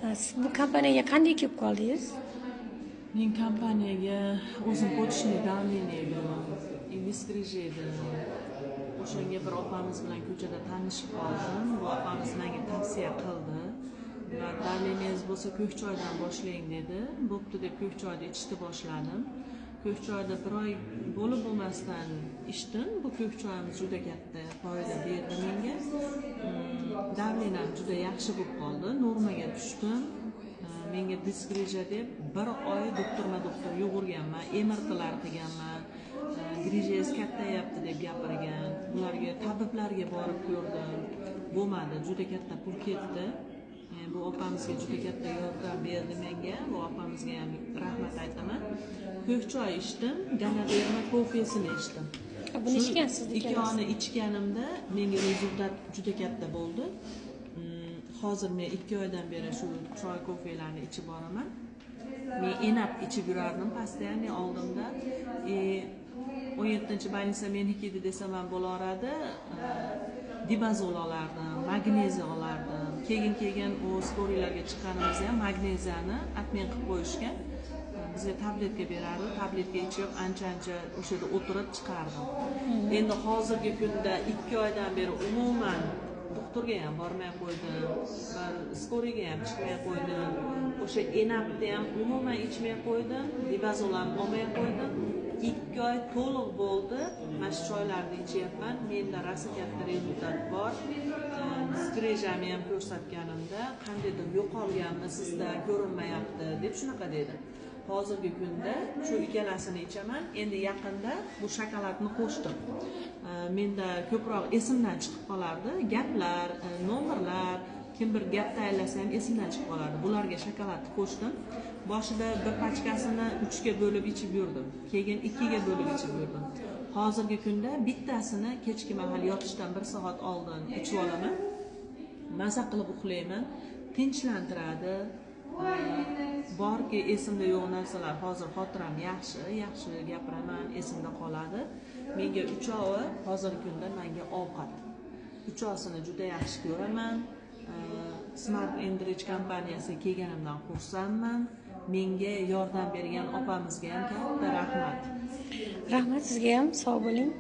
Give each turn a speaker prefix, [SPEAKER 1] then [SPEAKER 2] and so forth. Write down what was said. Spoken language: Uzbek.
[SPEAKER 1] Siz bu kompaniyaga qanday kelib qoldingiz?
[SPEAKER 2] Men kompaniyaga o'zim почтный давление beraman. Investirijeda. O'shanga bir opamiz bilan ko'chada tanishib qoldim. Bu opamiz menga tavsiya qildi. Va davleningiz bo'lsa Ko'kchoydan boshlang dedi. Bo'pti deb Ko'kchoyda ichishni boshladim. Ko'kchoyda bir oy bo'lib bo'lmasdan ichdim. Bu Ko'kchoyimiz juda katta foyda berdi menga. Davlenam juda yaxshi bo'lib qoldi. Normaga tushdim. Menga disgrija deb bir oy doktor yugurganman, MRTlar qilganman. Grijangiz kattayapti deb gapirgan. Ularga tabiblarga borib ko'rdim. Bo'lmadi, juda katta pul ketdi. Bu opamizga juda katta yordam berdi menga. Bu opamizga ham rahmat aytaman. Ko'kchoy ichdim, Ganaderma kofesini ichdim.
[SPEAKER 1] Buni ichgansiz ekan.
[SPEAKER 2] Ikkoni ichganimda menga rezultat juda katta bo'ldi. Hozir men 2 oydan beri shu choy kofelarni ichib boraman. Men enab ichib yurardim постоянно oldimda. 17-больница meniki desam ham bo'laradi. Dibazol olardim, magneziy olardim. Keyin u skorilarga chiqqanimizda ham magneziyani atmen qilib qo'yishgan. Bizga tabletka berardi, tabletka ichib ancha o'sha yerda o'tirib chiqardim. Endi hozirgi kunda 2 oydan beri umuman doktorga ham bormay qo'ydim, skoriga ham chiqmay qo'ydim. O'sha enabni ham umuman ichmay qo'ydim, dibazol ham olmay qo'ydim. 2 oy to'liq bo'ldi. Mana shu choylarni ichyapman. Menda rosa katta rezultat bor. Disgrejamni ham ko'rsatganimda qandaydir yo'qolganmi, sizda ko'rinmayapti deb shunaqa dedi. Hozirgi kunda shu ikkalasini ichaman. Endi yaqinda bu shokoladni qo'shdim. Menda ko'proq esimdan chiqib qolardi. Gaplar, nomerlar, kim bir gap tayinlasa ham esimdan chiqib qolardi. Bularga shokoladni qo'shdim. Boshida bir pachkasini 3 ga bo'lib ichib yurdim. Keyin 2 ga bo'lib ichib yurdim. Hozirgi kunda bittasini kechki mahal yotishdan 1 soat oldin ichib olaman. Maza qilib uxlayman. Tinchlantiradi. Borki esimda yo'q narsalar hozir xotiram yaxshi gapiraman, esimda qoladi. Menga 3ovi hozirgi kunda menga ovqat. 3ovsini juda yaxshi ko'raman. Smart Enrich kompaniyasiga kelganimdan xursandman. Menga yordam bergan opamizga ham katta rahmat.
[SPEAKER 1] Rahmat sizga ham, sog' bo'ling.